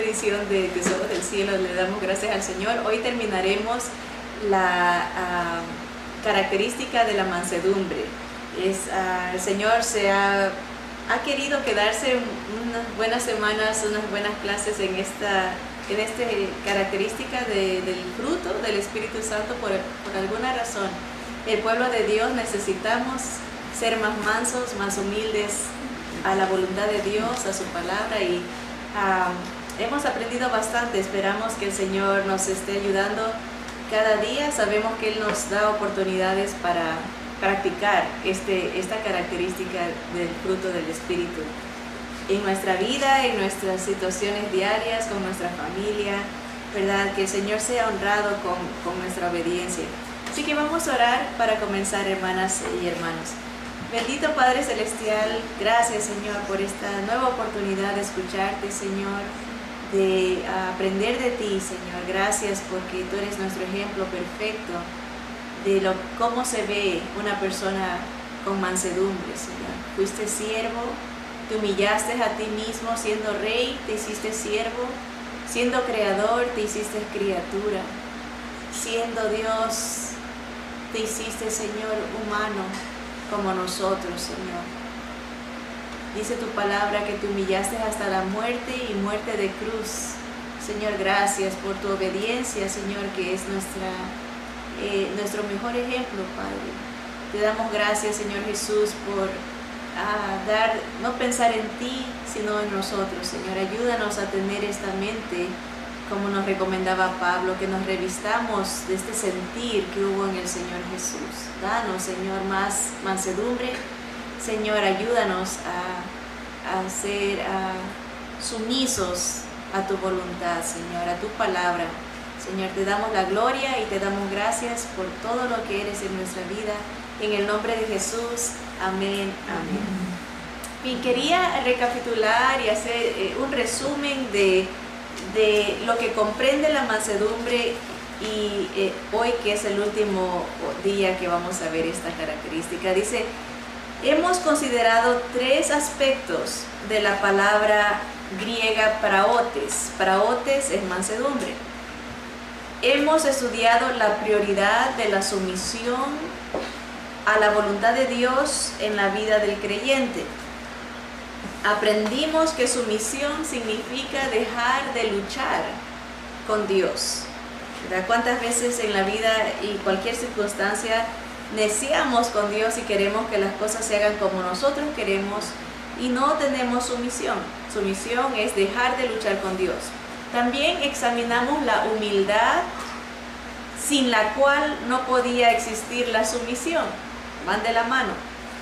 edición de Tesoros del Cielo. Le damos gracias al Señor. Hoy terminaremos la característica de la mansedumbre. El Señor ha querido quedarse unas buenas semanas, unas buenas clases en esta característica del fruto del Espíritu Santo por alguna razón. El pueblo de Dios necesitamos ser más mansos, más humildes a la voluntad de Dios, a su palabra, y hemos aprendido bastante. Esperamos que el Señor nos esté ayudando cada día. Sabemos que Él nos da oportunidades para practicar esta característica del fruto del Espíritu en nuestra vida, en nuestras situaciones diarias, con nuestra familia, ¿verdad? Que el Señor sea honrado con nuestra obediencia. Así que vamos a orar para comenzar, hermanas y hermanos. Bendito Padre Celestial, gracias, Señor, por esta nueva oportunidad de escucharte, Señor, de aprender de ti, Señor. Gracias porque tú eres nuestro ejemplo perfecto de cómo se ve una persona con mansedumbre, Señor. Fuiste siervo, te humillaste a ti mismo, siendo rey, te hiciste siervo, siendo creador, te hiciste criatura, siendo Dios, te hiciste, Señor, humano como nosotros, Señor. Dice tu palabra que te humillaste hasta la muerte y muerte de cruz. Señor, gracias por tu obediencia, Señor, que es nuestro mejor ejemplo, Padre. Te damos gracias, Señor Jesús, por no pensar en ti, sino en nosotros, Señor. Ayúdanos a tener esta mente, como nos recomendaba Pablo, que nos revistamos de este sentir que hubo en el Señor Jesús. Danos, Señor, más mansedumbre. Señor, ayúdanos a ser sumisos a tu voluntad, Señor, a tu palabra. Señor, te damos la gloria y te damos gracias por todo lo que eres en nuestra vida. En el nombre de Jesús, amén, amén. Y quería recapitular y hacer un resumen de lo que comprende la mansedumbre, y hoy, que es el último día que vamos a ver esta característica. Dice, hemos considerado 3 aspectos de la palabra griega praotes. Praotes es mansedumbre. Hemos estudiado la prioridad de la sumisión a la voluntad de Dios en la vida del creyente. Aprendimos que sumisión significa dejar de luchar con Dios, ¿verdad? ¿Cuántas veces en la vida y cualquier circunstancia neciamos con Dios y queremos que las cosas se hagan como nosotros queremos y no tenemos sumisión? Sumisión es dejar de luchar con Dios. También examinamos la humildad, sin la cual no podía existir la sumisión. Van de la mano.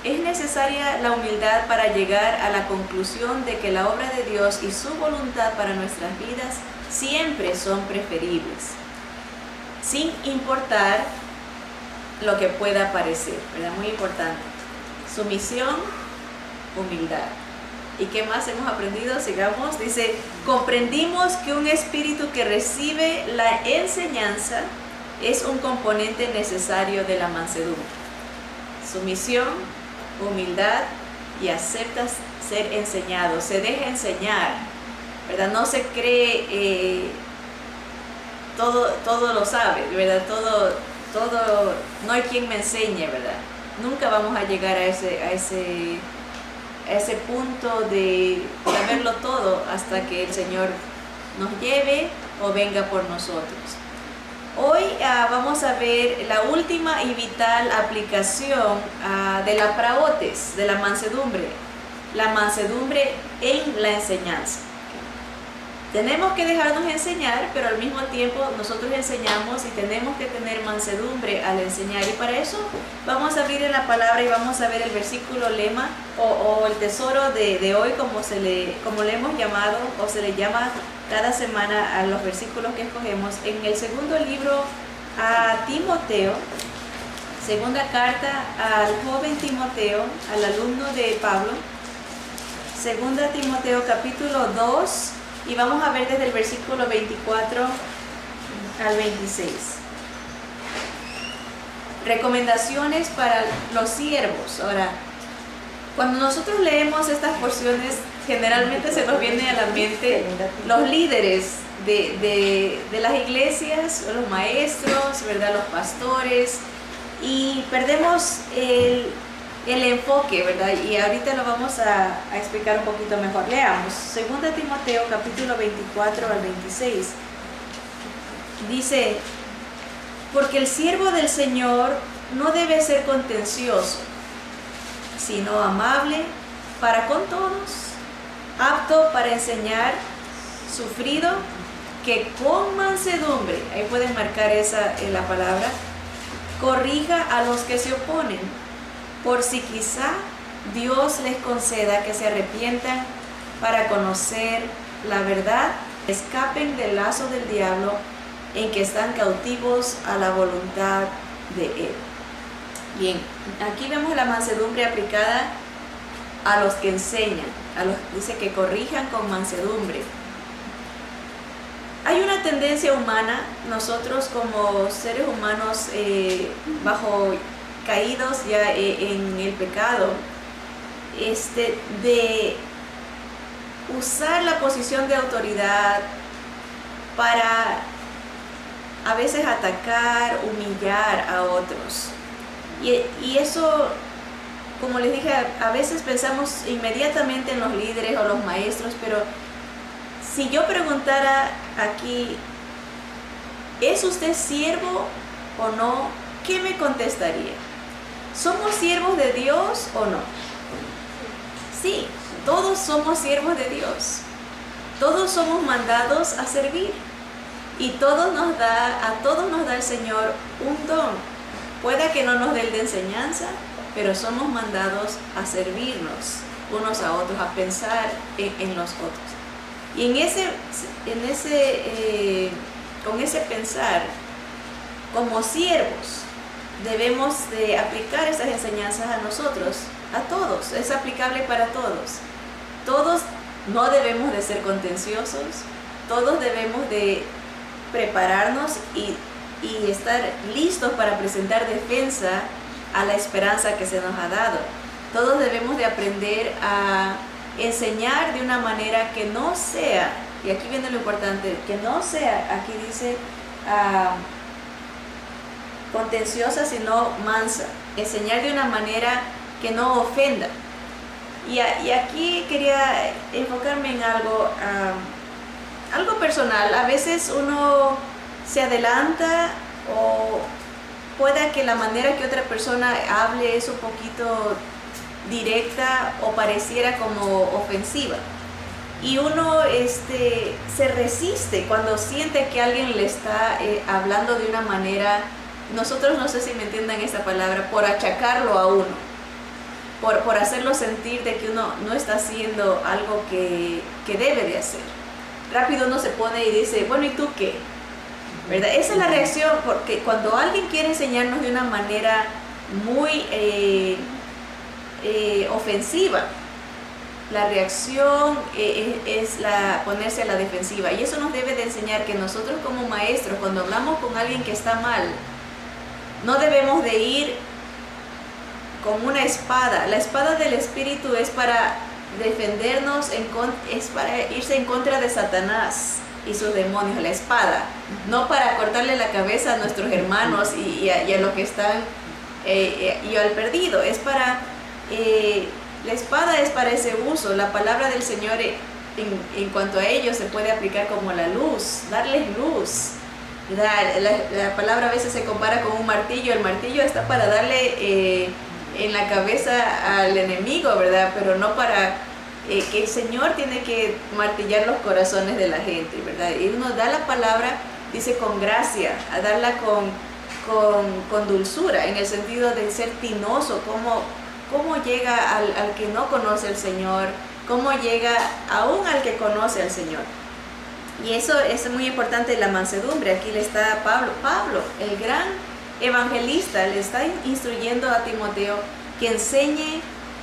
Es necesaria la humildad para llegar a la conclusión de que la obra de Dios y su voluntad para nuestras vidas siempre son preferibles, sin importar lo que pueda parecer, ¿verdad? Muy importante. Sumisión, humildad. ¿Y qué más hemos aprendido? Sigamos. Dice, comprendimos que un espíritu que recibe la enseñanza es un componente necesario de la mansedumbre. Sumisión, humildad, y acepta ser enseñado, se deja enseñar, ¿verdad? No se cree todo lo sabe, ¿verdad? Todo, no hay quien me enseñe, ¿verdad? Nunca vamos a llegar a ese punto de saberlo todo hasta que el Señor nos lleve o venga por nosotros. Hoy vamos a ver la última y vital aplicación de la praotes, de la mansedumbre en la enseñanza. Tenemos que dejarnos enseñar, pero al mismo tiempo nosotros enseñamos y tenemos que tener mansedumbre al enseñar. Y para eso vamos a abrir en la palabra y vamos a ver el versículo lema o el tesoro de hoy, como le hemos llamado o se le llama cada semana a los versículos que escogemos, en el segundo libro a Timoteo, segunda carta al joven Timoteo, al alumno de Pablo, segunda Timoteo capítulo 2, y vamos a ver desde el versículo 24 al 26. Recomendaciones para los siervos. Ahora, Cuando nosotros leemos estas porciones, generalmente se nos viene a la mente los líderes de las iglesias, los maestros, ¿verdad? Los pastores, y perdemos el enfoque, ¿verdad? Y ahorita lo vamos a explicar un poquito mejor. Leamos 2 Timoteo capítulo 24 al 26. Dice: porque el siervo del Señor no debe ser contencioso, sino amable para con todos, apto para enseñar, sufrido, que con mansedumbre, ahí pueden marcar esa en la palabra, corrija a los que se oponen, por si quizá Dios les conceda que se arrepientan para conocer la verdad, escapen del lazo del diablo en que están cautivos a la voluntad de Él. Bien, aquí vemos la mansedumbre aplicada a los que enseñan, dice que corrijan con mansedumbre. Hay una tendencia humana, nosotros como seres humanos caídos ya en el pecado, de usar la posición de autoridad para a veces atacar, humillar a otros. Y eso, como les dije, a veces pensamos inmediatamente en los líderes o los maestros, pero si yo preguntara aquí, ¿es usted siervo o no? ¿Qué me contestaría? ¿Somos siervos de Dios o no? Sí, todos somos siervos de Dios. Todos somos mandados a servir. Y a todos nos da el Señor un don. Puede que no nos dé el de enseñanza, pero somos mandados a servirnos unos a otros, a pensar en los otros. Y con ese pensar, como siervos, debemos de aplicar esas enseñanzas a nosotros, a todos, es aplicable para todos. Todos no debemos de ser contenciosos, todos debemos de prepararnos y estar listos para presentar defensa a la esperanza que se nos ha dado. Todos debemos de aprender a enseñar de una manera que no sea, y aquí viene lo importante, que no sea, aquí dice, contenciosa, sino mansa. Enseñar de una manera que no ofenda. Y aquí quería enfocarme en algo personal. A veces uno se adelanta o pueda que la manera que otra persona hable es un poquito directa o pareciera como ofensiva. Y uno se resiste cuando siente que alguien le está hablando de una manera, nosotros no sé si me entiendan esa palabra, por achacarlo a uno, por hacerlo sentir de que uno no está haciendo algo que debe de hacer. Rápido uno se pone y dice, bueno, ¿y tú qué? ¿Verdad? Esa es la reacción, porque cuando alguien quiere enseñarnos de una manera muy ofensiva, la reacción es ponerse a la defensiva. Y eso nos debe de enseñar que nosotros como maestros, cuando hablamos con alguien que está mal, no debemos de ir con una espada. La espada del Espíritu es para defendernos, es para irse en contra de Satanás y sus demonios, la espada, no para cortarle la cabeza a nuestros hermanos y a los que están y al perdido. Es para la espada es para ese uso. La palabra del Señor en cuanto a ellos se puede aplicar como la luz, darles luz. La palabra a veces se compara con un martillo. El martillo está para darle en la cabeza al enemigo, ¿verdad? Pero no para que el Señor tiene que martillar los corazones de la gente, ¿verdad? Y Él nos da la palabra, dice, con gracia, a darla con dulzura, en el sentido de ser tinoso, cómo llega al que no conoce al Señor, cómo llega aún al que conoce al Señor. Y eso es muy importante, la mansedumbre. Aquí le está Pablo, el gran evangelista, le está instruyendo a Timoteo que enseñe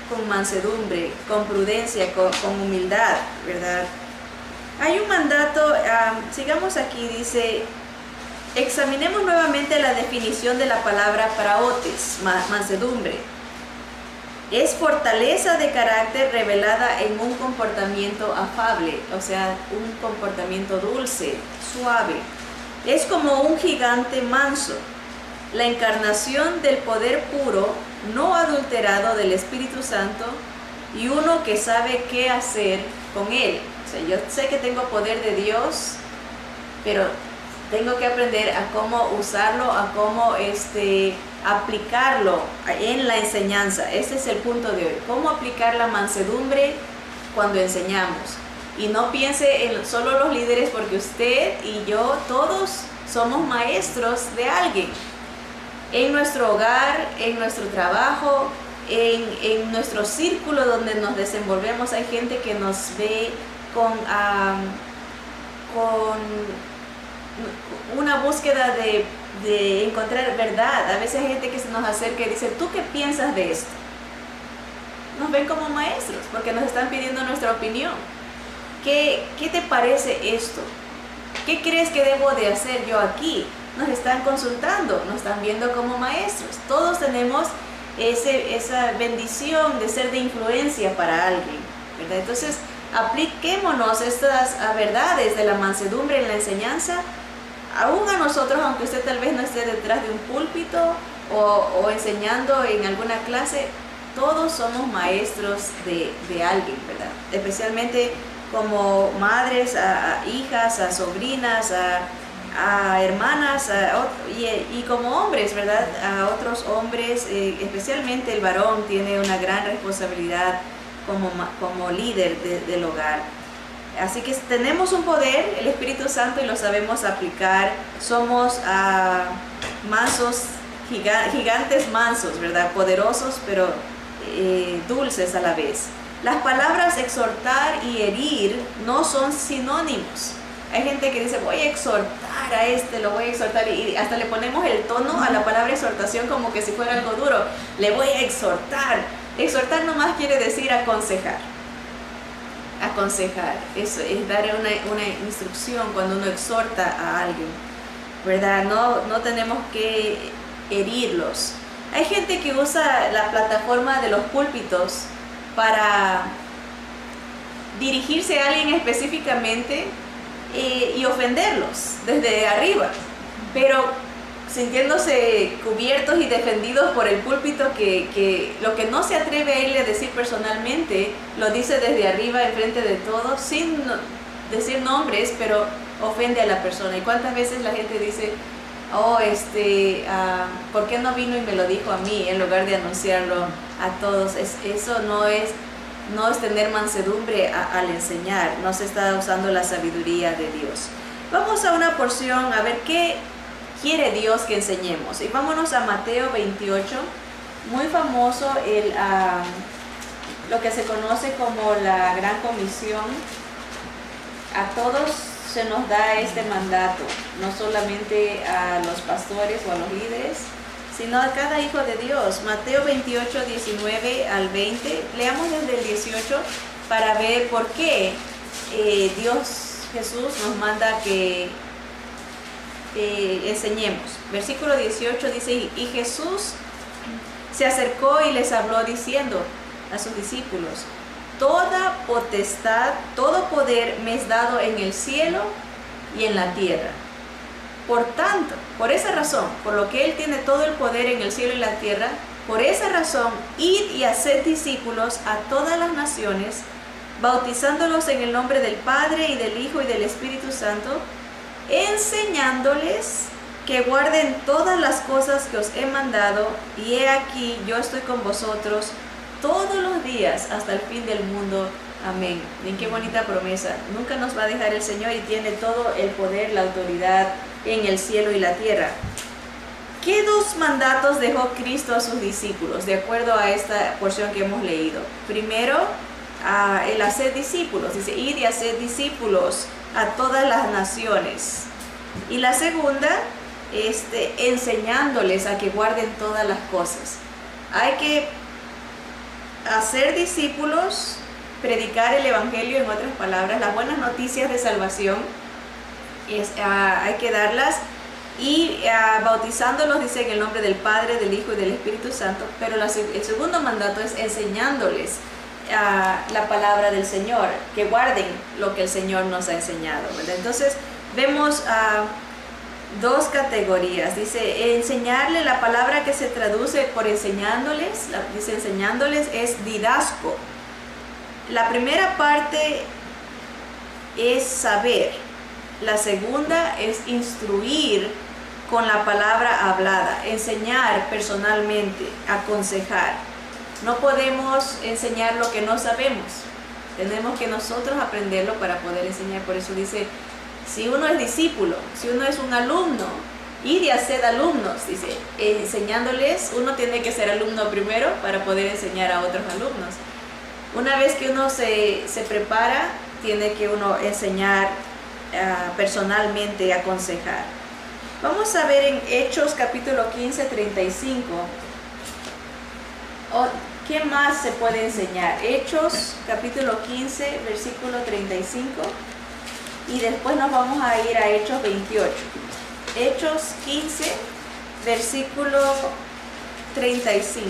con mansedumbre, con prudencia, con humildad, ¿verdad? Hay un mandato, sigamos aquí, dice, examinemos nuevamente la definición de la palabra praotes, mansedumbre. Es fortaleza de carácter revelada en un comportamiento afable, o sea, un comportamiento dulce, suave. Es como un gigante manso, la encarnación del poder puro, no adulterado del Espíritu Santo, y uno que sabe qué hacer con él. O sea, yo sé que tengo poder de Dios, pero tengo que aprender a cómo usarlo, a cómo aplicarlo en la enseñanza. Ese es el punto de hoy. Cómo aplicar la mansedumbre cuando enseñamos. Y no piense en solo los líderes, porque usted y yo, todos somos maestros de alguien. En nuestro hogar, en nuestro trabajo, en nuestro círculo donde nos desenvolvemos, hay gente que nos ve con una búsqueda de encontrar verdad. A veces hay gente que se nos acerca y dice, ¿tú qué piensas de esto? Nos ven como maestros porque nos están pidiendo nuestra opinión. ¿Qué te parece esto? ¿Qué crees que debo de hacer yo aquí? Nos están consultando, nos están viendo como maestros. Todos tenemos esa bendición de ser de influencia para alguien, ¿verdad? Entonces, apliquémonos estas verdades de la mansedumbre en la enseñanza, aún a nosotros, aunque usted tal vez no esté detrás de un púlpito o enseñando en alguna clase. Todos somos maestros de alguien, ¿verdad? Especialmente como madres, a hijas, a sobrinas, a hermanas, y como hombres, ¿verdad? A otros hombres, especialmente el varón tiene una gran responsabilidad como líder del hogar. Así que tenemos un poder, el Espíritu Santo, y lo sabemos aplicar. Somos mansos, gigantes mansos, ¿verdad? Poderosos, pero dulces a la vez. Las palabras exhortar y herir no son sinónimos. Hay gente que dice, voy a exhortar a lo voy a exhortar, y hasta le ponemos el tono a la palabra exhortación como que si fuera algo duro. Le voy a exhortar. Exhortar nomás quiere decir aconsejar. Aconsejar, eso es dar una instrucción cuando uno exhorta a alguien, ¿verdad? No tenemos que herirlos. Hay gente que usa la plataforma de los púlpitos para dirigirse a alguien específicamente y ofenderlos desde arriba, pero sintiéndose cubiertos y defendidos por el púlpito, que lo que no se atreve a irle a decir personalmente, lo dice desde arriba, enfrente de todos, sin decir nombres, pero ofende a la persona. ¿Y cuántas veces la gente dice, ¿por qué no vino y me lo dijo a mí en lugar de anunciarlo a todos? Eso no es tener mansedumbre al enseñar, no se está usando la sabiduría de Dios. Vamos a una porción a ver qué quiere Dios que enseñemos. Y vámonos a Mateo 28, muy famoso, lo que se conoce como la Gran Comisión. A todos se nos da este mandato, no solamente a los pastores o a los líderes, sino a cada hijo de Dios. Mateo 28, 19 al 20. Leamos desde el 18 para ver por qué Jesús nos manda que enseñemos. Versículo 18 dice, y Jesús se acercó y les habló diciendo a sus discípulos, toda potestad, todo poder me es dado en el cielo y en la tierra. Por tanto, por esa razón, por lo que Él tiene todo el poder en el cielo y la tierra, por esa razón, id y haced discípulos a todas las naciones, bautizándolos en el nombre del Padre y del Hijo y del Espíritu Santo, enseñándoles que guarden todas las cosas que os he mandado, y he aquí, yo estoy con vosotros todos los días hasta el fin del mundo. Amén. Bien, qué bonita promesa. Nunca nos va a dejar el Señor, y tiene todo el poder, la autoridad en el cielo y la tierra. ¿Qué dos mandatos dejó Cristo a sus discípulos, de acuerdo a esta porción que hemos leído? Primero, el hacer discípulos. Dice, id y hacer discípulos a todas las naciones. Y la segunda, enseñándoles a que guarden todas las cosas. Hay que hacer discípulos, predicar el evangelio, en otras palabras, las buenas noticias de salvación. Hay que darlas, y bautizándolos, dice, en el nombre del Padre, del Hijo y del Espíritu Santo. Pero el segundo mandato es enseñándoles la palabra del Señor, que guarden lo que el Señor nos ha enseñado, ¿verdad? Entonces vemos dos categorías. Dice, enseñarle, la palabra que se traduce por enseñándoles, dice enseñándoles, es didasco. La primera parte es saber, la segunda es instruir con la palabra hablada, enseñar personalmente, aconsejar. No podemos enseñar lo que no sabemos, tenemos que nosotros aprenderlo para poder enseñar. Por eso dice, si uno es discípulo, si uno es un alumno, id y haced alumnos, dice, enseñándoles. Uno tiene que ser alumno primero para poder enseñar a otros alumnos. Una vez que uno se prepara, tiene que uno enseñar personalmente, aconsejar. Vamos a ver en Hechos capítulo 15, 35. ¿Qué más se puede enseñar? Hechos capítulo 15, versículo 35. Y después nos vamos a ir a Hechos 28. Hechos 15, versículo 35.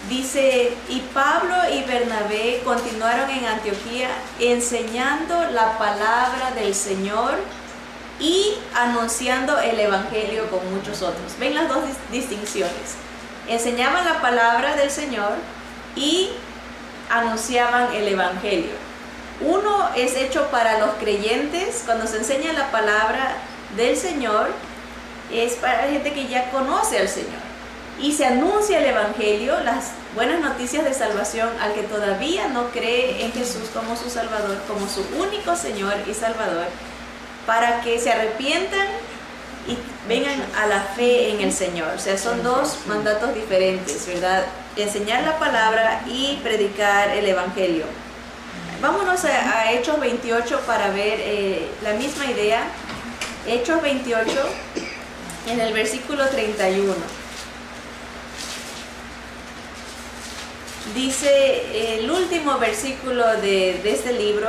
Dice, y Pablo y Bernabé continuaron en Antioquía enseñando la palabra del Señor y anunciando el Evangelio con muchos otros. ¿Ven las dos distinciones? Enseñaban la palabra del Señor y anunciaban el Evangelio. Uno es hecho para los creyentes. Cuando se enseña la palabra del Señor, es para gente que ya conoce al Señor. Y se anuncia el Evangelio, las buenas noticias de salvación, al que todavía no cree en Jesús como su Salvador, como su único Señor y Salvador, para que se arrepientan y vengan a la fe en el Señor. O sea, son dos mandatos diferentes, ¿verdad? Enseñar la palabra y predicar el Evangelio. Vámonos a Hechos 28 para ver la misma idea. Hechos 28, en el versículo 31. Dice el último versículo de este libro: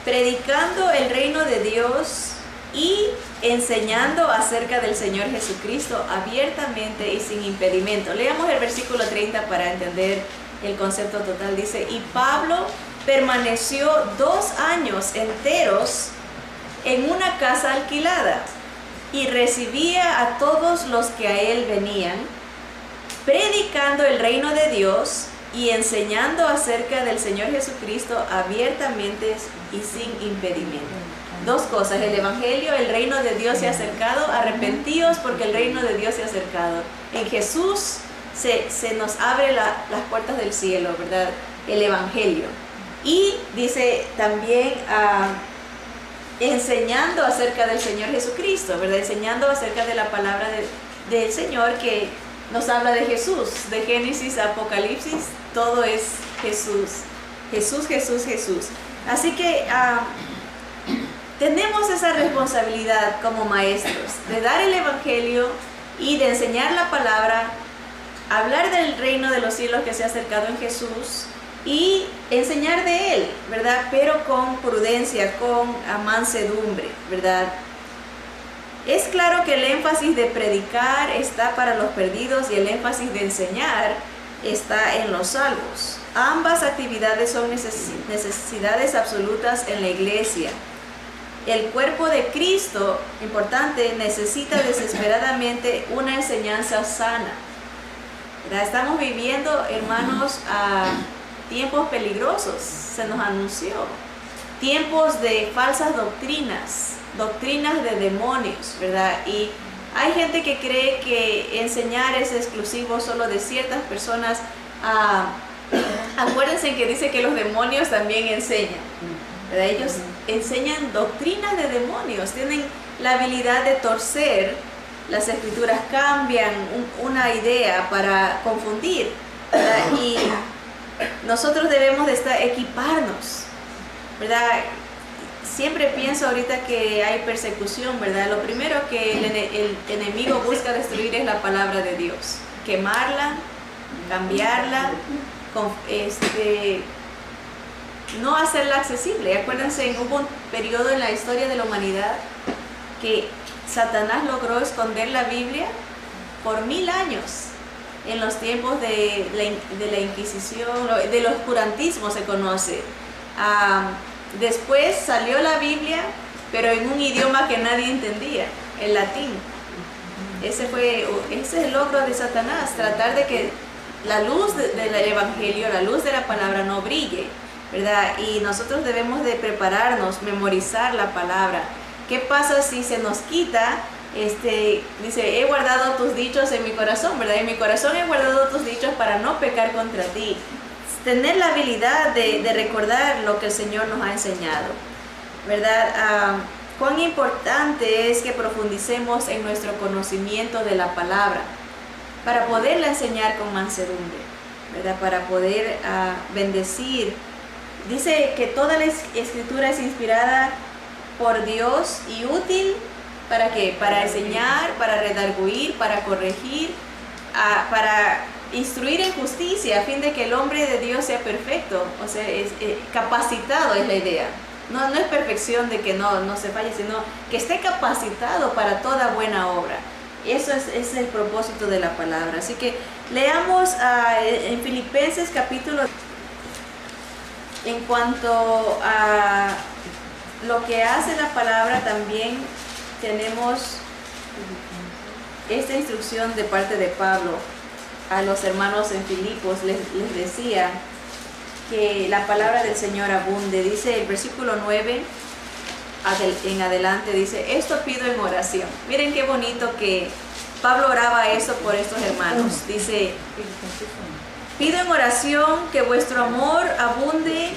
predicando el reino de Dios y enseñando acerca del Señor Jesucristo abiertamente y sin impedimento. Leamos el versículo 30 para entender el concepto total. Dice, y Pablo permaneció 2 años enteros en una casa alquilada y recibía a todos los que a él venían, predicando el reino de Dios y enseñando acerca del Señor Jesucristo abiertamente y sin impedimento. Dos cosas: el Evangelio, el reino de Dios se ha acercado, arrepentíos porque el reino de Dios se ha acercado. En Jesús se nos abre las puertas del cielo, ¿verdad? El Evangelio. Y dice también enseñando acerca del Señor Jesucristo, ¿verdad? Enseñando acerca de la palabra del Señor, que nos habla de Jesús. De Génesis a Apocalipsis, todo es Jesús. Jesús, Jesús, Jesús. Así que tenemos esa responsabilidad como maestros, de dar el Evangelio y de enseñar la palabra, hablar del reino de los cielos que se ha acercado en Jesús y enseñar de Él, ¿verdad? Pero con prudencia, con mansedumbre, ¿verdad? Es claro que el énfasis de predicar está para los perdidos y el énfasis de enseñar está en los salvos. Ambas actividades son necesidades absolutas en la iglesia. El cuerpo de Cristo, importante, necesita desesperadamente una enseñanza sana. ¿Verdad? Estamos viviendo, hermanos, tiempos peligrosos, se nos anunció. Tiempos de falsas doctrinas de demonios, ¿verdad? Y hay gente que cree que enseñar es exclusivo solo de ciertas personas. Acuérdense que dice que los demonios también enseñan, ¿verdad? Ellos enseñan doctrinas de demonios, tienen la habilidad de torcer las escrituras, cambian una idea para confundir, ¿verdad? Y nosotros debemos de equiparnos, ¿verdad? Siempre pienso ahorita que hay persecución, ¿verdad? Lo primero que el enemigo busca destruir es la palabra de Dios, quemarla, cambiarla, no hacerla accesible. Acuérdense, hubo un periodo en la historia de la humanidad que Satanás logró esconder la Biblia por 1000 años. En los tiempos de la Inquisición, del oscurantismo se conoce. Después salió la Biblia, pero en un idioma que nadie entendía, el latín. Ese es el logro de Satanás, tratar de que la luz del Evangelio, la luz de la palabra no brille, ¿verdad? Y nosotros debemos de prepararnos, memorizar la palabra. ¿Qué pasa si se nos quita? Dice, he guardado tus dichos en mi corazón, ¿verdad? En mi corazón he guardado tus dichos para no pecar contra ti. Tener la habilidad de recordar lo que el Señor nos ha enseñado, ¿verdad? Cuán importante es que profundicemos en nuestro conocimiento de la palabra para poderla enseñar con mansedumbre, ¿verdad? Para poder bendecir. Dice que toda la escritura es inspirada por Dios y útil. ¿Para qué? Para enseñar, para redarguir, para corregir, para instruir en justicia, a fin de que el hombre de Dios sea perfecto, o sea, capacitado es la idea. No es perfección de que no se falle, sino que esté capacitado para toda buena obra. Eso es el propósito de la palabra. Así que leamos en Filipenses capítulo. En cuanto a lo que hace la palabra, también tenemos esta instrucción de parte de Pablo a los hermanos en Filipos. Les decía que la palabra del Señor abunde. Dice el versículo 9 en adelante, dice, esto pido en oración. Miren qué bonito que Pablo oraba eso por estos hermanos. Dice, pido en oración que vuestro amor abunde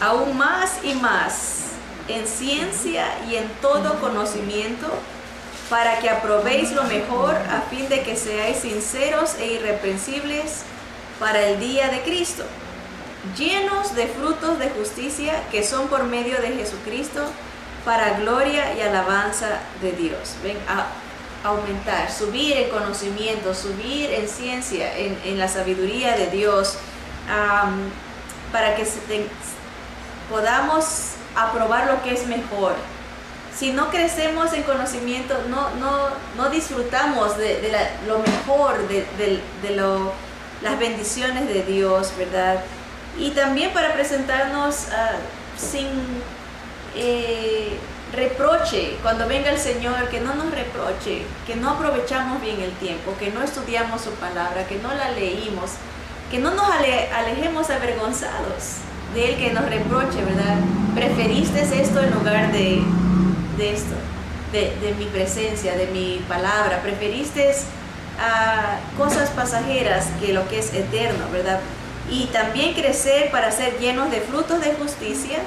aún más y más en ciencia y en todo conocimiento, para que aprobéis lo mejor, a fin de que seáis sinceros e irreprensibles para el día de Cristo, llenos de frutos de justicia que son por medio de Jesucristo, para gloria y alabanza de Dios. Ven, aumentar, subir en conocimiento, subir en ciencia, en la sabiduría de Dios, para que podamos aprobar lo que es mejor. Si no crecemos en conocimiento, no disfrutamos de lo mejor, las bendiciones de Dios, ¿verdad? Y también para presentarnos sin reproche, cuando venga el Señor, que no nos reproche, que no aprovechamos bien el tiempo, que no estudiamos su palabra, que no la leímos, que no nos alejemos avergonzados de Él, que nos reproche, ¿verdad? Preferiste esto en lugar de esto, de mi presencia, de mi palabra. Preferiste cosas pasajeras que lo que es eterno, ¿verdad? Y también crecer para ser llenos de frutos de justicia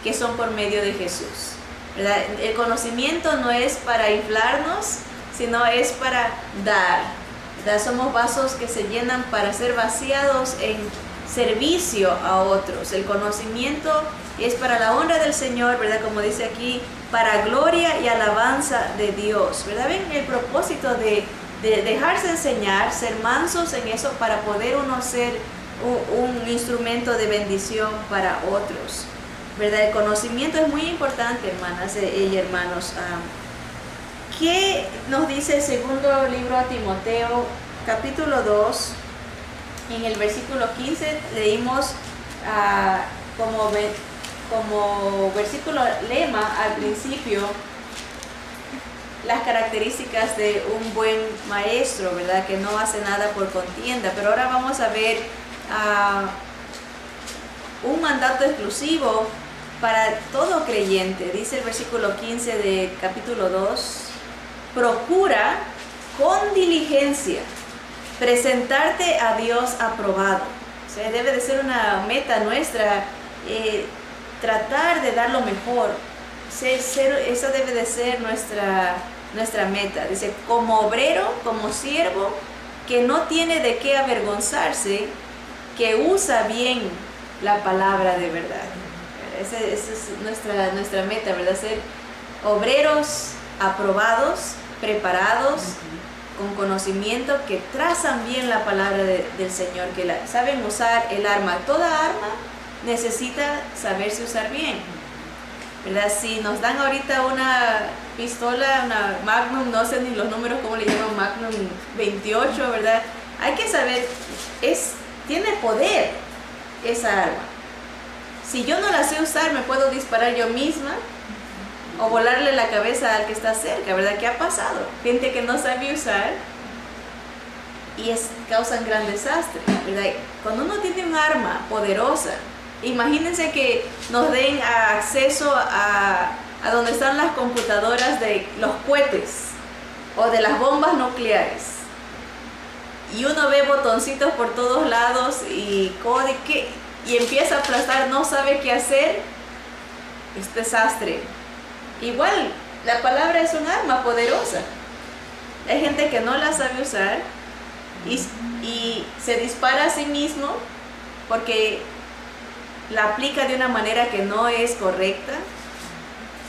que son por medio de Jesús, ¿verdad? El conocimiento no es para inflarnos, sino es para dar, ¿verdad? Somos vasos que se llenan para ser vaciados en servicio a otros. El conocimiento es para la honra del Señor, ¿verdad? Como dice aquí, para gloria y alabanza de Dios, ¿verdad? Ven el propósito de dejarse enseñar, ser mansos en eso, para poder uno ser un instrumento de bendición para otros, ¿verdad? El conocimiento es muy importante, hermanas y hermanos. ¿Qué nos dice el segundo libro a Timoteo, capítulo 2? En el versículo 15 leímos como versículo lema al principio las características de un buen maestro, ¿verdad? Que no hace nada por contienda. Pero ahora vamos a ver un mandato exclusivo para todo creyente. Dice el versículo 15 de capítulo 2, procura con diligencia presentarte a Dios aprobado. O sea, debe de ser una meta nuestra, tratar de dar lo mejor. Esa debe de ser nuestra meta. Dice, como obrero, como siervo, que no tiene de qué avergonzarse, que usa bien la palabra de verdad. Esa es nuestra meta, ¿verdad? Ser obreros aprobados, preparados, con conocimiento, que trazan bien la palabra del Señor, que saben usar el arma. Toda arma necesita saberse usar bien, ¿verdad? Si nos dan ahorita una pistola, una Magnum, no sé ni los números cómo le llaman, Magnum 28, ¿verdad? Hay que saber, tiene poder esa arma. Si yo no la sé usar, me puedo disparar yo misma o volarle la cabeza al que está cerca, ¿verdad? ¿Qué ha pasado? Gente que no sabe usar y causan gran desastre, ¿verdad? Cuando uno tiene un arma poderosa, imagínense que nos den acceso a donde están las computadoras de los cohetes o de las bombas nucleares. Y uno ve botoncitos por todos lados y código y empieza a aplastar, no sabe qué hacer, es desastre. Igual, la palabra es un arma poderosa. Hay gente que no la sabe usar y se dispara a sí mismo porque la aplica de una manera que no es correcta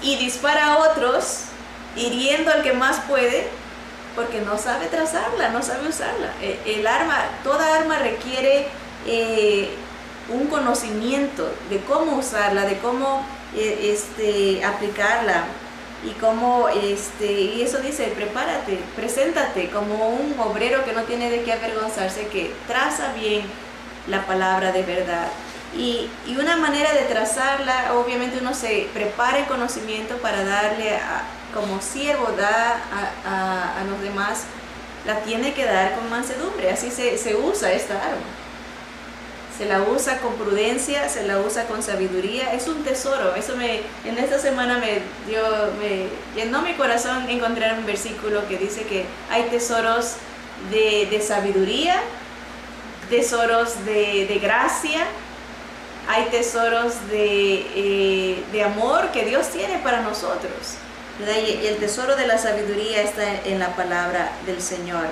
y dispara a otros hiriendo al que más puede porque no sabe trazarla, no sabe usarla. Toda arma requiere un conocimiento de cómo usarla, de cómo aplicarla y cómo y eso dice, prepárate, preséntate como un obrero que no tiene de qué avergonzarse, que traza bien la palabra de verdad. Y una manera de trazarla, obviamente uno se prepara el conocimiento para darle, como siervo da a los demás, la tiene que dar con mansedumbre. Así se usa esta arma. Se la usa con prudencia, se la usa con sabiduría. Es un tesoro. Eso en esta semana me llenó mi corazón encontrar un versículo que dice que hay tesoros de sabiduría, tesoros de gracia, hay tesoros de amor que Dios tiene para nosotros, ¿verdad? Y el tesoro de la sabiduría está en la palabra del Señor.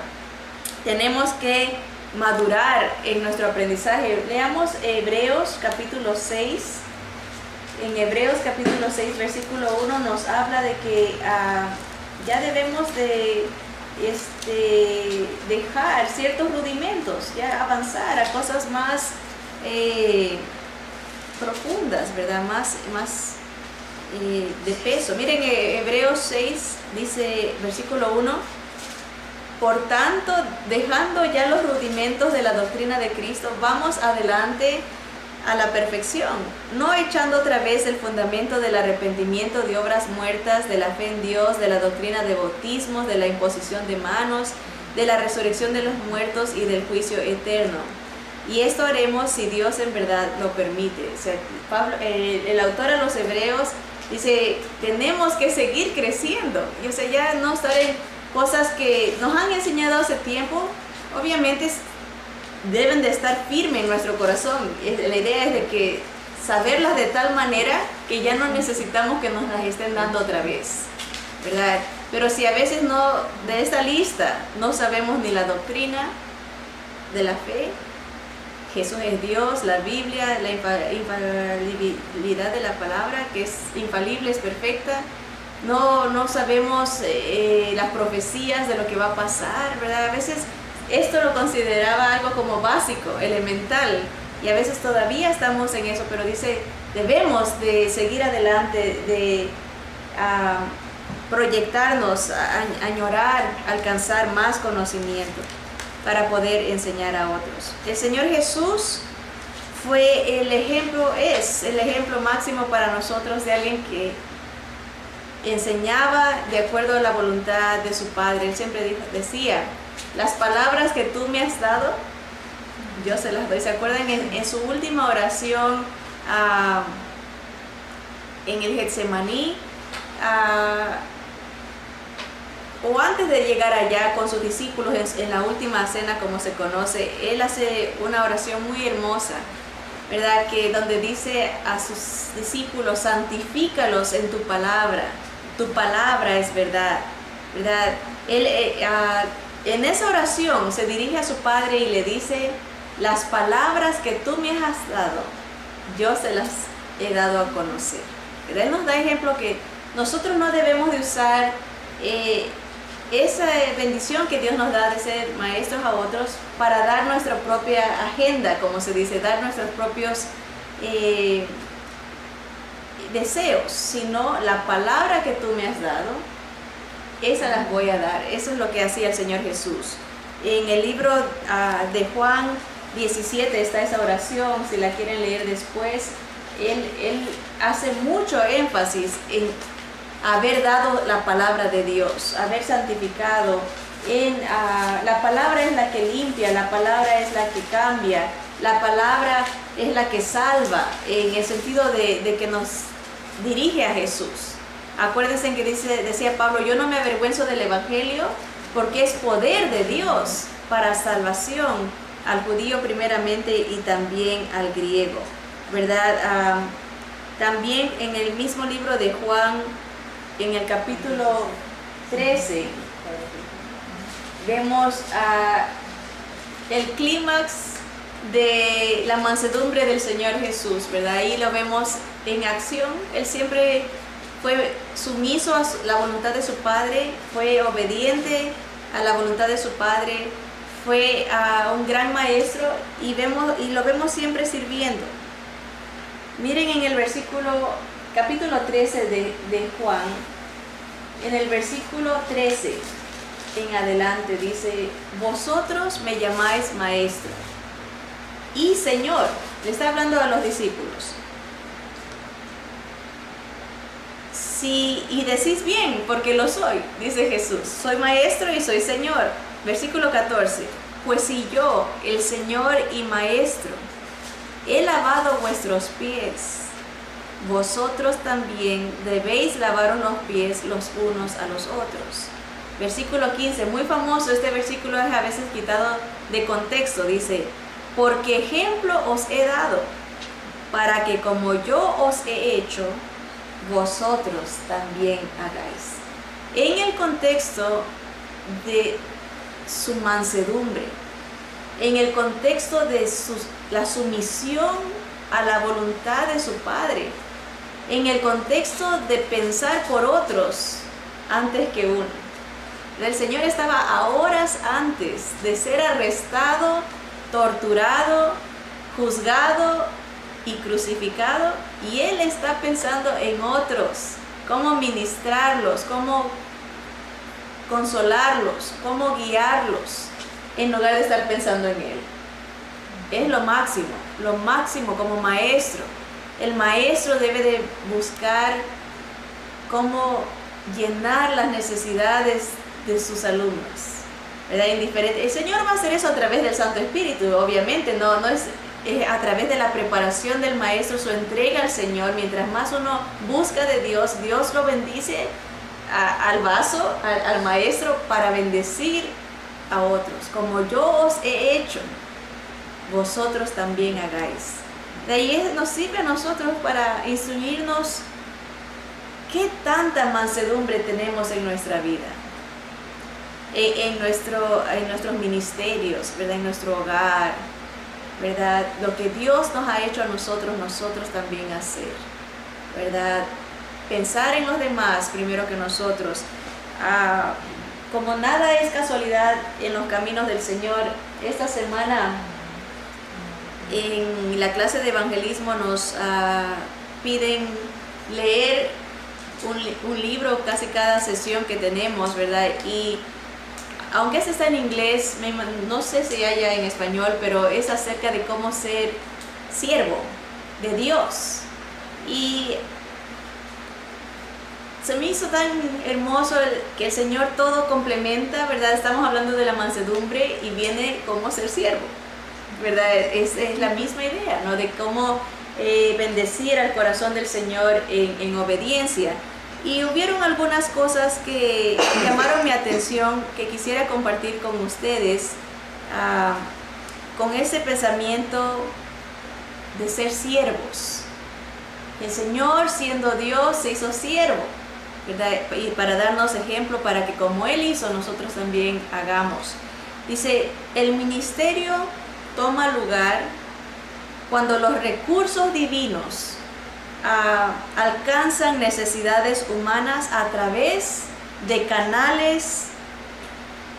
Tenemos que madurar en nuestro aprendizaje. Leamos Hebreos capítulo 6. En Hebreos capítulo 6 versículo 1 nos habla de que ya debemos de dejar ciertos rudimentos, ya avanzar a cosas más profundas, ¿verdad? Más de peso. Miren, Hebreos 6 dice, versículo 1: por tanto, dejando ya los rudimentos de la doctrina de Cristo, vamos adelante a la perfección, no echando otra vez el fundamento del arrepentimiento de obras muertas, de la fe en Dios, de la doctrina de bautismos, de la imposición de manos, de la resurrección de los muertos y del juicio eterno. Y esto haremos si Dios en verdad lo permite. O sea, el autor a los Hebreos dice, tenemos que seguir creciendo. Y, o sea, ya no estar en cosas que nos han enseñado hace tiempo, obviamente deben de estar firmes en nuestro corazón. La idea es de que saberlas de tal manera que ya no necesitamos que nos las estén dando otra vez, ¿verdad? Pero si a veces de esta lista no sabemos ni la doctrina de la fe, Jesús es Dios, la Biblia, la infalibilidad de la palabra, que es infalible, es perfecta. No sabemos las profecías de lo que va a pasar, ¿verdad? A veces esto lo consideraba algo como básico, elemental, y a veces todavía estamos en eso, pero dice, debemos de seguir adelante, de proyectarnos, añorar, alcanzar más conocimiento para poder enseñar a otros. El Señor Jesús fue es el ejemplo máximo para nosotros de alguien que enseñaba de acuerdo a la voluntad de su Padre. Él siempre decía, las palabras que tú me has dado, yo se las doy. ¿Se acuerdan en su última oración en el Getsemaní? O antes de llegar allá con sus discípulos en la última cena, como se conoce, él hace una oración muy hermosa, ¿verdad? Que donde dice a sus discípulos, santifícalos en tu palabra es verdad, ¿verdad? Él en esa oración se dirige a su Padre y le dice, las palabras que tú me has dado, yo se las he dado a conocer. ¿Verdad? Él nos da ejemplo que nosotros no debemos de usar esa bendición que Dios nos da de ser maestros a otros para dar nuestra propia agenda, como se dice, dar nuestros propios deseos, sino la palabra que tú me has dado, esa las voy a dar. Eso es lo que hacía el Señor Jesús. En el libro de Juan 17 está esa oración, si la quieren leer después. Él hace mucho énfasis en haber dado la palabra de Dios, haber santificado. La palabra es la que limpia, la palabra es la que cambia, la palabra es la que salva, en el sentido de que nos dirige a Jesús. Acuérdense que decía Pablo, yo no me avergüenzo del Evangelio porque es poder de Dios para salvación al judío primeramente y también al griego, ¿verdad? También en el mismo libro de Juan, en el capítulo 13, vemos el clímax de la mansedumbre del Señor Jesús, ¿verdad? Ahí lo vemos en acción. Él siempre fue sumiso a la voluntad de su Padre, fue obediente a la voluntad de su Padre, fue un gran maestro y lo vemos siempre sirviendo. Miren en el capítulo 13 de Juan, en el versículo 13 en adelante dice, vosotros me llamáis maestro y Señor. Le está hablando a los discípulos. Sí, y decís bien, porque lo soy, dice Jesús. Soy maestro y soy Señor. Versículo 14. Pues si yo, el Señor y maestro, he lavado vuestros pies, vosotros también debéis lavar los pies los unos a los otros. Versículo 15, muy famoso este versículo, es a veces quitado de contexto. Dice, porque ejemplo os he dado, para que como yo os he hecho, vosotros también hagáis. En el contexto de su mansedumbre, en el contexto de la sumisión a la voluntad de su Padre, en el contexto de pensar por otros antes que uno. El Señor estaba a horas antes de ser arrestado, torturado, juzgado y crucificado, y Él está pensando en otros, cómo ministrarlos, cómo consolarlos, cómo guiarlos, en lugar de estar pensando en Él. Es lo máximo como maestro. El maestro debe de buscar cómo llenar las necesidades de sus alumnos, ¿verdad? Indiferente. El Señor va a hacer eso a través del Santo Espíritu, obviamente, no es a través de la preparación del maestro, su entrega al Señor. Mientras más uno busca de Dios, Dios lo bendice al vaso, al maestro, para bendecir a otros. Como yo os he hecho, vosotros también hagáis. De ahí nos sirve a nosotros para instruirnos qué tanta mansedumbre tenemos en nuestra vida, en nuestros ministerios, ¿verdad? En nuestro hogar, ¿verdad? Lo que Dios nos ha hecho a nosotros también hacer, ¿verdad? Pensar en los demás primero que nosotros. Como nada es casualidad en los caminos del Señor, esta semana en la clase de evangelismo nos piden leer un libro casi cada sesión que tenemos, ¿verdad? Y aunque este está en inglés, no sé si haya en español, pero es acerca de cómo ser siervo de Dios. Y se me hizo tan hermoso que el Señor todo complementa, ¿verdad? Estamos hablando de la mansedumbre y viene cómo ser siervo, ¿verdad? Es la misma idea, ¿no? De cómo bendecir al corazón del Señor en obediencia. Y hubieron algunas cosas que llamaron mi atención, que quisiera compartir con ustedes, con ese pensamiento de ser siervos. El Señor, siendo Dios, se hizo siervo, ¿verdad? Y para darnos ejemplo, para que como Él hizo, nosotros también hagamos. Dice, el ministerio toma lugar cuando los recursos divinos alcanzan necesidades humanas a través de canales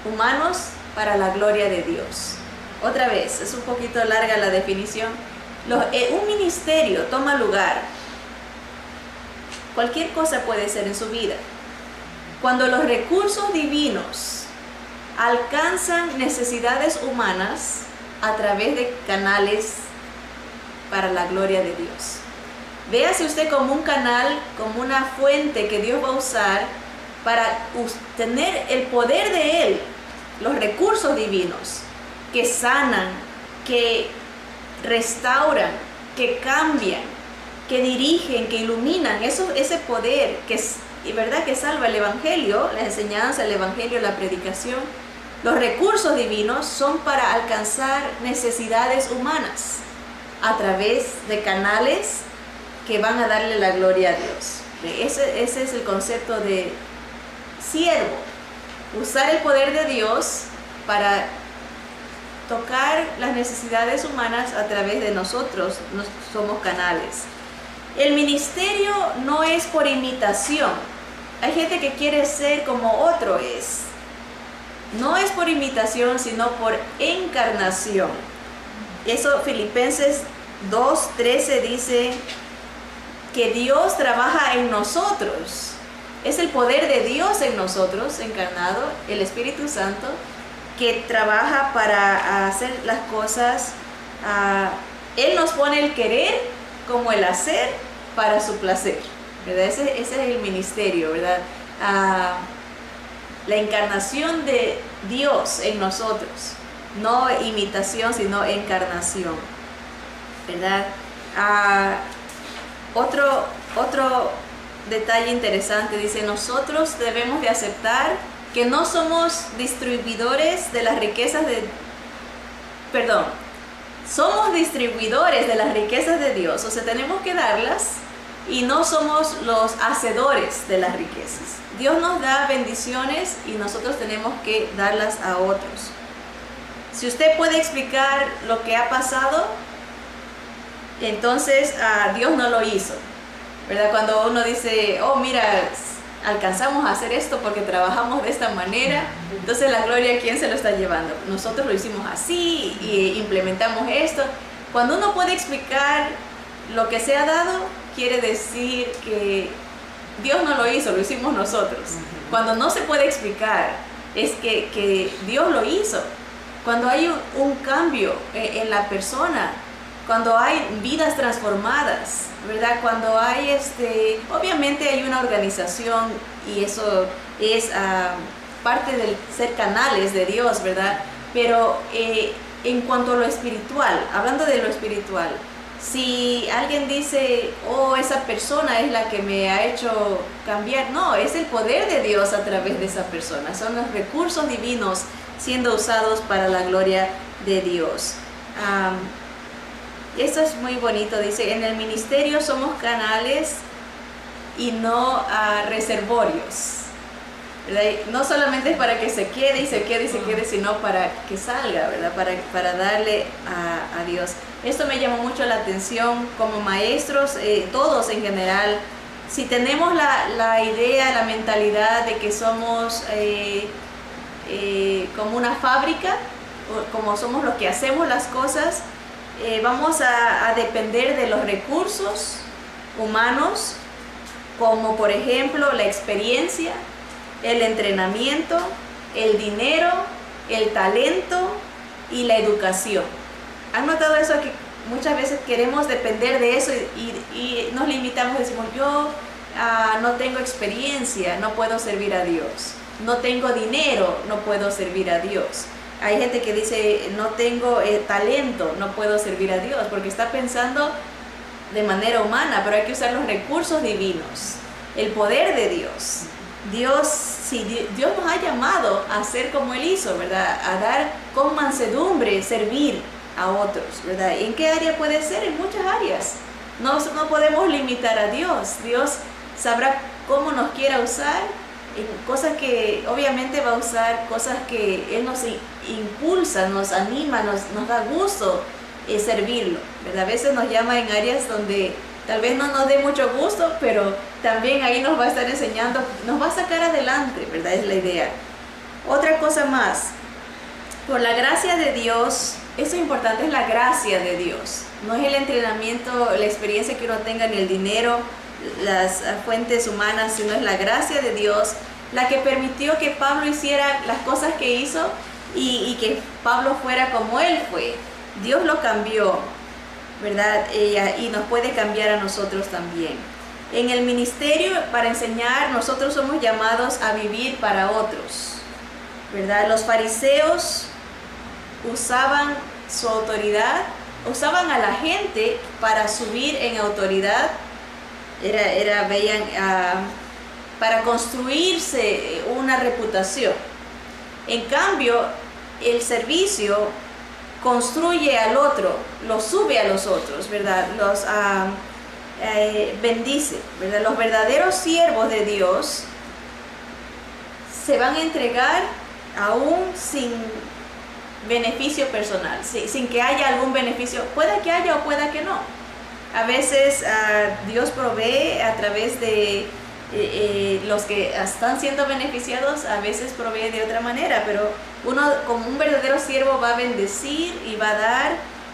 humanos para la gloria de Dios. Otra vez, es un poquito larga la definición, Un ministerio toma lugar. Cualquier cosa puede ser en su vida. Cuando los recursos divinos alcanzan necesidades humanas a través de canales para la gloria de Dios. Véase usted como un canal, como una fuente que Dios va a usar para tener el poder de Él, los recursos divinos que sanan, que restauran, que cambian, que dirigen, que iluminan. Ese poder que es, y verdad, que salva el Evangelio, la enseñanza, el Evangelio, la predicación. Los recursos divinos son para alcanzar necesidades humanas a través de canales que van a darle la gloria a Dios. Ese es el concepto de siervo. Usar el poder de Dios para tocar las necesidades humanas a través de nosotros. Somos canales. El ministerio no es por imitación. Hay gente que quiere ser como otro es. No es por imitación, sino por encarnación. Eso Filipenses 2:13 dice que Dios trabaja en nosotros. Es el poder de Dios en nosotros, encarnado, el Espíritu Santo, que trabaja para hacer las cosas. Él nos pone el querer como el hacer para su placer, ¿verdad? Ese es el ministerio, ¿verdad? La encarnación de Dios en nosotros, no imitación, sino encarnación, ¿verdad? Otro detalle interesante, dice, nosotros debemos de aceptar que no somos distribuidores de las riquezas somos distribuidores de las riquezas de Dios, o sea, tenemos que darlas, y no somos los hacedores de las riquezas. Dios nos da bendiciones y nosotros tenemos que darlas a otros. Si usted puede explicar lo que ha pasado, entonces Dios no lo hizo, ¿verdad? Cuando uno dice, oh, mira, alcanzamos a hacer esto porque trabajamos de esta manera, entonces la gloria, ¿a quién se lo está llevando? Nosotros lo hicimos así y implementamos esto. Cuando uno puede explicar lo que se ha dado, quiere decir que Dios no lo hizo, lo hicimos nosotros. Cuando no se puede explicar, es que Dios lo hizo. Cuando hay un cambio en la persona, cuando hay vidas transformadas, ¿verdad? Cuando hay, obviamente hay una organización, y eso es parte del ser canales de Dios, ¿verdad? Pero en cuanto a lo espiritual, hablando de lo espiritual, si alguien dice, oh, esa persona es la que me ha hecho cambiar, no, es el poder de Dios a través de esa persona, son los recursos divinos siendo usados para la gloria de Dios. Esto es muy bonito, dice, en el ministerio somos canales y no reservorios, ¿verdad? No solamente es para que se quede y se quede y se quede, sino para que salga, ¿verdad? Para darle a Dios. Esto me llamó mucho la atención como maestros, todos en general. Si tenemos la idea, la mentalidad de que somos como una fábrica, como somos los que hacemos las cosas, vamos a depender de los recursos humanos, como por ejemplo la experiencia, el entrenamiento, el dinero, el talento y la educación. ¿Han notado eso? Que muchas veces queremos depender de eso y nos limitamos, decimos, yo no tengo experiencia, no puedo servir a Dios. No tengo dinero, no puedo servir a Dios. Hay gente que dice, no tengo talento, no puedo servir a Dios, porque está pensando de manera humana, pero hay que usar los recursos divinos, el poder de Dios. Dios nos ha llamado a ser como Él hizo, ¿verdad? A dar con mansedumbre, servir a otros, ¿verdad? ¿En qué área puede ser? En muchas áreas. No podemos limitar a Dios. Dios sabrá cómo nos quiera usar, en cosas que obviamente va a usar, cosas que Él nos impulsa, nos anima, nos da gusto servirlo, ¿verdad? A veces nos llama en áreas donde tal vez no nos dé mucho gusto, pero también ahí nos va a estar enseñando, nos va a sacar adelante, ¿verdad? Es la idea. Otra cosa más, por la gracia de Dios eso es importante, es la gracia de Dios. No es el entrenamiento, la experiencia que uno tenga, ni el dinero, las fuentes humanas, sino es la gracia de Dios la que permitió que Pablo hiciera las cosas que hizo y que Pablo fuera como él fue. Dios lo cambió, ¿verdad? Y nos puede cambiar a nosotros también. En el ministerio, para enseñar, nosotros somos llamados a vivir para otros, ¿verdad? Los fariseos usaban su autoridad, usaban a la gente para subir en autoridad, veían para construirse una reputación. En cambio, el servicio construye al otro, lo sube a los otros, ¿verdad? Los bendice, ¿verdad? Los verdaderos siervos de Dios se van a entregar aún sin beneficio personal, sin que haya algún beneficio. Puede que haya o pueda que no. A veces Dios provee a través de los que están siendo beneficiados, a veces provee de otra manera, pero uno como un verdadero siervo va a bendecir y va a dar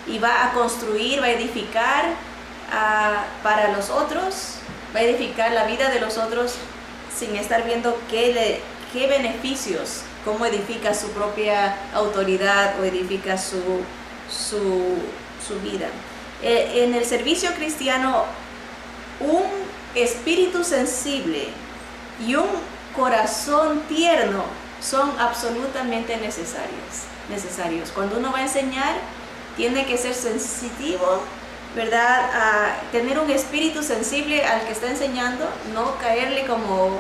y va a construir, va a edificar para los otros, va a edificar la vida de los otros sin estar viendo qué beneficios, cómo edifica su propia autoridad o edifica su vida. En el servicio cristiano, un espíritu sensible y un corazón tierno son absolutamente necesarios. Cuando uno va a enseñar, tiene que ser sensitivo, ¿verdad? A tener un espíritu sensible al que está enseñando, no caerle como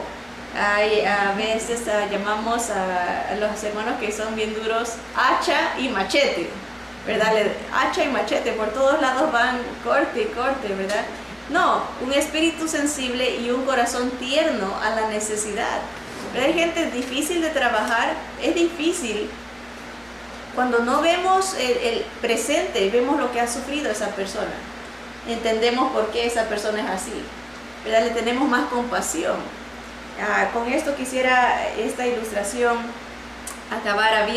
a veces llamamos a los hermanos que son bien duros, hacha y machete, ¿verdad? Hacha y machete, por todos lados van corte y corte, ¿verdad? No, un espíritu sensible y un corazón tierno a la necesidad. Hay gente difícil de trabajar, es difícil. Cuando no vemos el presente, vemos lo que ha sufrido esa persona. Entendemos por qué esa persona es así, ¿verdad? Le tenemos más compasión. Con esto quisiera esta ilustración acabar.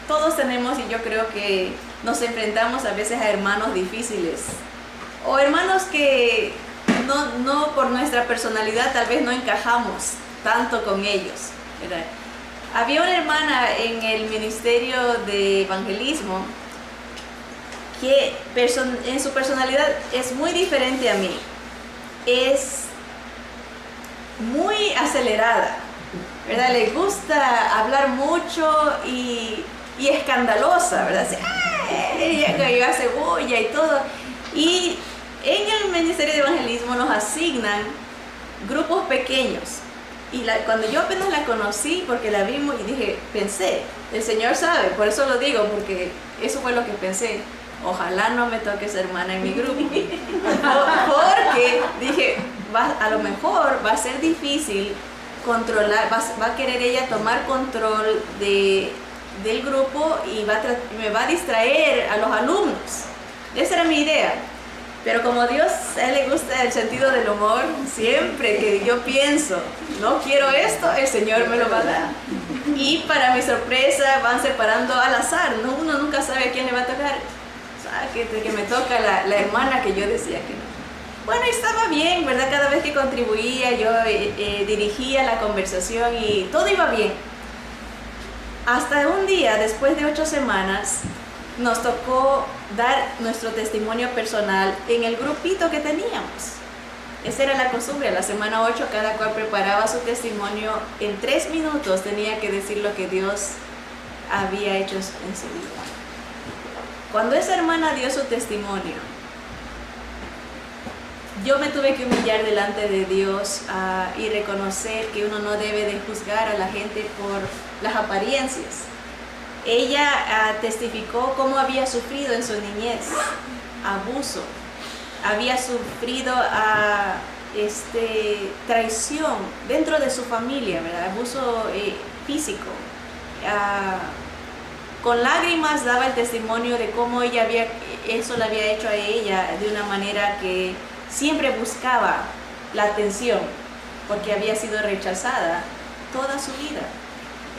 Todos tenemos, y yo creo que nos enfrentamos a veces a hermanos difíciles o hermanos que no por nuestra personalidad tal vez no encajamos tanto con ellos, ¿verdad? Había una hermana en el ministerio de evangelismo que en su personalidad es muy diferente a mí. Es muy acelerada, ¿verdad? Le gusta hablar mucho y escandalosa, ¿verdad? Ella hace bulla y todo. Y en el ministerio de evangelismo nos asignan grupos pequeños. Y cuando yo apenas la conocí, porque la vimos y pensé, el Señor sabe, por eso lo digo, porque eso fue lo que pensé. Ojalá no me toque esa hermana en mi grupo. Porque dije, a lo mejor va a ser difícil controlar, va a querer ella tomar control del grupo y me va a distraer a los alumnos. Esa era mi idea. Pero como a él le gusta el sentido del humor, siempre que yo pienso, no quiero esto, el Señor me lo va a dar. Y para mi sorpresa van separando al azar, ¿no? Uno nunca sabe a quién le va a tocar. Que me toca la hermana que yo decía que no. Bueno, estaba bien, ¿verdad? Cada vez que contribuía, yo dirigía la conversación y todo iba bien. Hasta un día, después de 8 semanas, nos tocó dar nuestro testimonio personal en el grupito que teníamos. Esa era la costumbre. A la semana 8 cada cual preparaba su testimonio. En 3 minutos tenía que decir lo que Dios había hecho en su vida. Cuando esa hermana dio su testimonio, yo me tuve que humillar delante de Dios y reconocer que uno no debe de juzgar a la gente por las apariencias. Ella testificó cómo había sufrido en su niñez abuso, había sufrido traición dentro de su familia, ¿verdad? Abuso físico. Con lágrimas daba el testimonio de cómo eso le había hecho a ella de una manera que siempre buscaba la atención porque había sido rechazada toda su vida,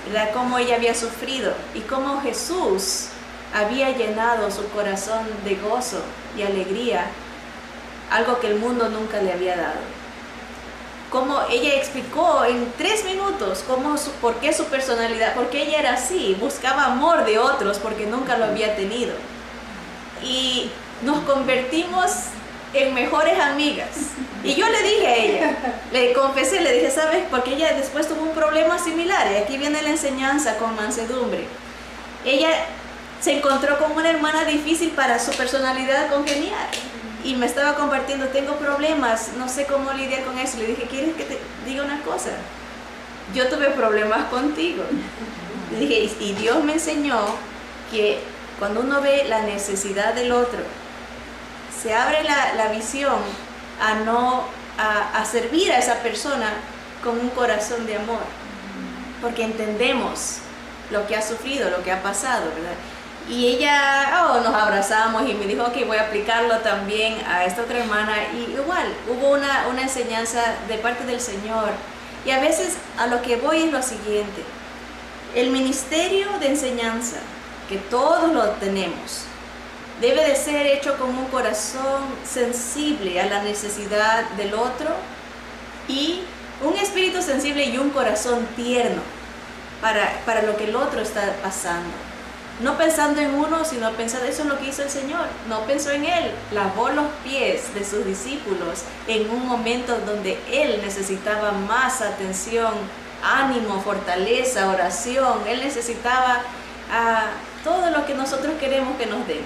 ¿verdad? Cómo ella había sufrido y cómo Jesús había llenado su corazón de gozo y alegría, algo que el mundo nunca le había dado. Como ella explicó en 3 minutos por qué su personalidad, por qué ella era así, buscaba amor de otros porque nunca lo había tenido. Y nos convertimos en mejores amigas. Y yo le dije a ella, le confesé, le dije, ¿sabes? Porque ella después tuvo un problema similar, y aquí viene la enseñanza con mansedumbre. Ella se encontró con una hermana difícil para su personalidad congeniar. Y me estaba compartiendo, tengo problemas, no sé cómo lidiar con eso. Le dije, ¿quieres que te diga una cosa? Yo tuve problemas contigo. Le dije, y Dios me enseñó que cuando uno ve la necesidad del otro, se abre la visión a servir a esa persona con un corazón de amor. Porque entendemos lo que ha sufrido, lo que ha pasado, ¿verdad? Y ella, nos abrazamos y me dijo, ok, voy a aplicarlo también a esta otra hermana. Y igual, hubo una enseñanza de parte del Señor. Y a veces a lo que voy es lo siguiente. El ministerio de enseñanza, que todos lo tenemos, debe de ser hecho con un corazón sensible a la necesidad del otro y un espíritu sensible y un corazón tierno para lo que el otro está pasando. No pensando en uno, sino pensando, eso es lo que hizo el Señor. No pensó en Él, lavó los pies de sus discípulos en un momento donde Él necesitaba más atención, ánimo, fortaleza, oración. Él necesitaba todo lo que nosotros queremos que nos den.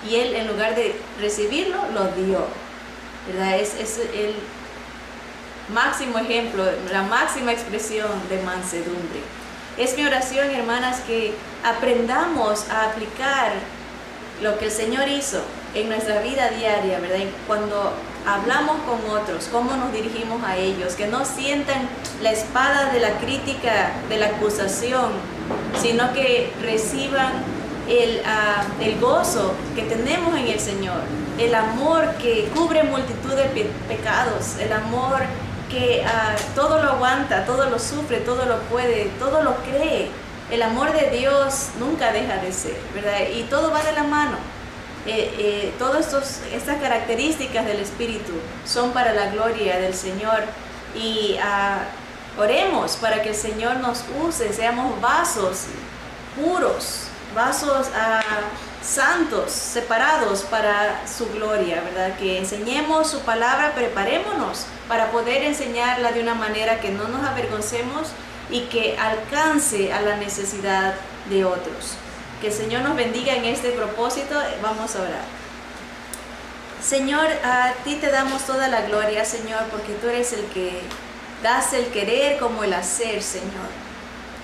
Y Él, en lugar de recibirlo, lo dio. ¿Verdad? Es el máximo ejemplo, la máxima expresión de mansedumbre. Es mi oración, hermanas, que aprendamos a aplicar lo que el Señor hizo en nuestra vida diaria, ¿verdad? Cuando hablamos con otros, cómo nos dirigimos a ellos, que no sientan la espada de la crítica, de la acusación, sino que reciban el gozo que tenemos en el Señor, el amor que cubre multitud de pecados, el amor que todo lo aguanta, todo lo sufre, todo lo puede, todo lo cree. El amor de Dios nunca deja de ser, ¿verdad? Y todo va de la mano. Todas estas características del Espíritu son para la gloria del Señor. Y oremos para que el Señor nos use, seamos vasos puros, vasos santos, separados para su gloria, ¿verdad? Que enseñemos su palabra, preparémonos para poder enseñarla de una manera que no nos avergoncemos y que alcance a la necesidad de otros. Que el Señor nos bendiga en este propósito. Vamos a orar. Señor, a ti te damos toda la gloria, Señor, porque tú eres el que das el querer como el hacer, Señor.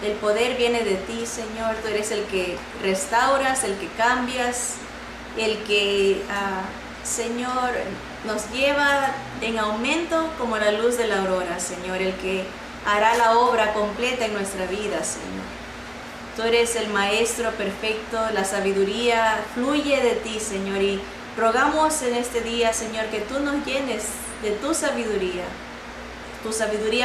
El poder viene de ti, Señor. Tú eres el que restauras, el que cambias, el que, Señor, nos lleva en aumento como la luz de la aurora, Señor. El que hará la obra completa en nuestra vida, Señor. Tú eres el Maestro perfecto, la sabiduría fluye de ti, Señor. Y rogamos en este día, Señor, que tú nos llenes de tu sabiduría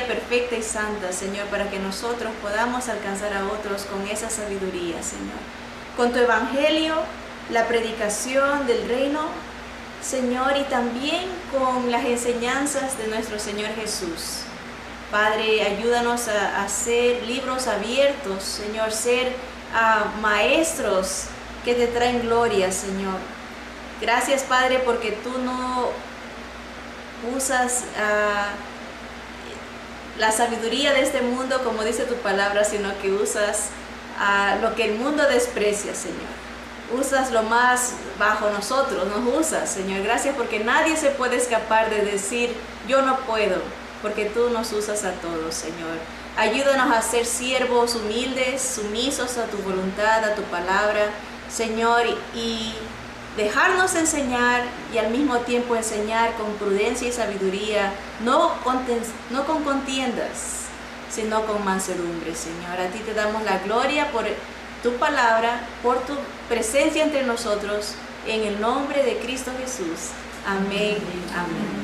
perfecta y santa, Señor, para que nosotros podamos alcanzar a otros con esa sabiduría, Señor. Con tu evangelio, la predicación del reino, Señor, y también con las enseñanzas de nuestro Señor Jesús. Padre, ayúdanos a ser libros abiertos, Señor, ser maestros que te traen gloria, Señor. Gracias, Padre, porque tú no usas la sabiduría de este mundo, como dice tu palabra, sino que usas lo que el mundo desprecia, Señor. Usas lo más bajo nosotros, nos usas, Señor. Gracias porque nadie se puede escapar de decir, yo no puedo, porque tú nos usas a todos, Señor. Ayúdanos a ser siervos humildes, sumisos a tu voluntad, a tu palabra, Señor, y dejarnos enseñar y al mismo tiempo enseñar con prudencia y sabiduría, no con contiendas, sino con mansedumbre, Señor. A ti te damos la gloria por tu palabra, por tu presencia entre nosotros, en el nombre de Cristo Jesús. Amén. Amén.